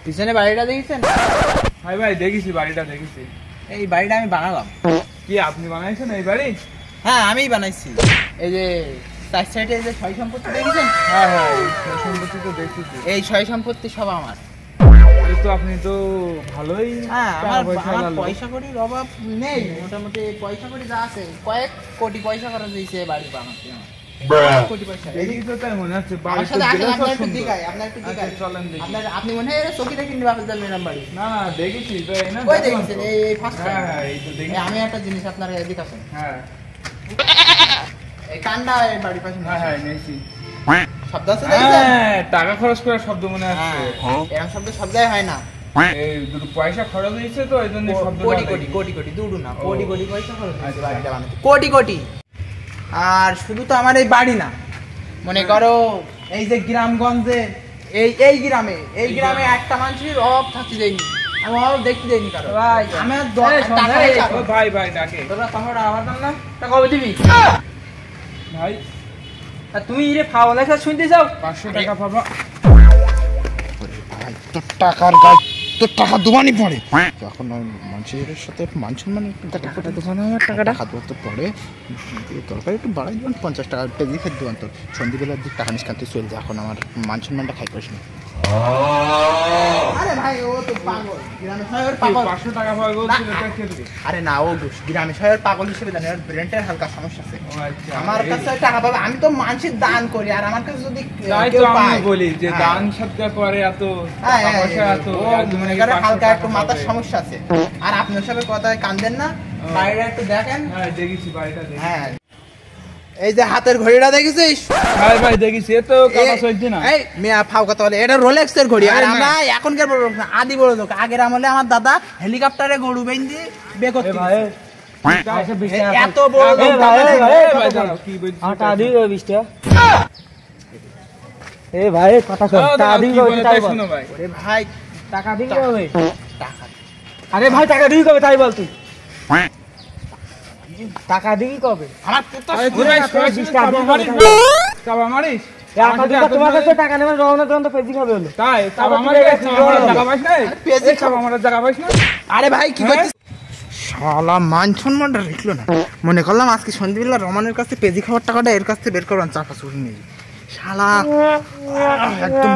পিছনে বাড়িটা দেখেছেন? ভাই ভাই দেখেছি, বাড়িটা দেখেছি। এই বাড়িটা আমি বানালাম। কি আপনি বানাইছেন এই বাড়ি? হ্যাঁ আমিই বানাইছি। এই যে চার সাইডে যে সয় সম্পত্তি দেখেছেন? হ্যাঁ হ্যাঁ, এই সম্পত্তি তো দেখেছি। এই সয় সম্পত্তি সব আমার। তো আপনি তো ভালোই। হ্যাঁ আমার পয়সা কড়ির অভাব নেই, মোটামুটি পয়সা কড়ি যা আছে কয়েক কোটি পয়সা খরচ হয়েছে বাড়ি বানাতে আমার। কোটি পয়সা এই তো তাই মনে হচ্ছে। আপনি মনে হয় চকিটা কিনতে পারবেন এরকম বাড়ি? না না দেখেছি তো, এই না কই দেখেছেন? এই ফার্স্ট টাইম। হ্যাঁ এই তো দেখি। আমি একটা জিনিস আপনার এদিকে আসেন। হ্যাঁ এই কান্ডা এই বাড়ির পাশে। হ্যাঁ হ্যাঁ নিয়েছি। শব্দ আছে দেখেছেন? হ্যাঁ টাকা খরচ করার শব্দ মনে আসছে। এরকম শব্দ সব জায়গায় হয় না। এই দুটো পয়সা খরচ হয়েছে তো এই জন্য শব্দ। কোটি কোটি কোটি কোটি দুটো না, কোটি কোটি পয়সা খরচ হয়েছে বাড়িটা বানাতে। কোটি কোটি। আর শুধু তো আমার এই বাড়ি না, মনে করো এই যে গ্রামগঞ্জে এই গ্রামে একটা মানুষের অভাব থাকতে দেয়নি, আমি অভাব দেখতে দেয়নি কারো। ভাই আমার ভাই ভাই ডাকে তোরা তোমরা আবার না তা কবে দিবি ভাই? আর তুমি রে ফাও লেখা শুনতে যাও 500 টাকা পাবো। ভাই তোর টাকার গাছ তোর টাকা দোকানই পড়ে যখন মানুষের সাথে মান সম্মান টাকাটা দোকানে আমার টাকাটা হাত ধরতে পড়ে। দরকার একটু বাড়াই দেবেন 50 টাকা পেজি খেতে দেবেন। তোর সন্ধ্যেবেলার দিক টাকা নিষ্কান্তি চলছে, এখন আমার মান সম্মানটা খাই করিস না। আরে ভাই ও তো পাগল, গ্রামে শহর পাগল। 500 টাকা পাবো বলছিল এটা কে দিবে? আরে না ও গ্রামে শহর পাগল হিসেবে জানি, ওর ব্রেনটার হালকা সমস্যা আছে। আমার কাছে টাকা পাবে, আমি তো মানুষের দান করি, আর আমার কাছে যদি কেউ পায় বলি যে দান সৎকার করে এত টাকা পয়সা এত মনে করে হালকা একটু মাথার সমস্যা আছে। আর আপনার সাথে কথায় কাঁদেন না, বাড়িটা একটু দেখেন। হ্যাঁ দেখেছি বাড়িটা দেখেছি। হ্যাঁ এই যে হাতের ঘড়িটা দেখেছিস? ভাই ভাই দেখেছি, এ তো কাটা চলছে না। এই মিয়া ফাও কথা বলে, এটা রোলেক্সের ঘড়ি। আর আমরা এখনকার বড় লোক না, আদি বড় লোক। আগের আমলে আমার দাদা হেলিকপ্টারে গরু বেঁধে বে করতে। এত বড় লোক কি বলছিস? টাকা দিই 20 টাকা। এ ভাই কথা কর, টাকা দিই কবে তাই বল। শোনো ভাই, ওরে ভাই টাকা দিই কবে? টাকা আরে ভাই টাকা দিই কবে তাই বল তুই। টাকা দিই কবে? আমার পুত্র কাবা মারিস? তোমার কাছে টাকা নেবেন রওনা তো পেজি খাবে হলো। তাই কাবা মারিস? টাকা পাইছ না? পেজি কাবা মারার টাকা পাইছ না? আরে ভাই কি করছিস? শালা মান সম্মানটা রাখলো না। মনে করলাম আজকে সন্ধ্যাবেলা রমানের কাছে পেজি খাওয়ার টাকাটা এর কাছে বের করলাম, চাপা চুরি নেই শালা একদম।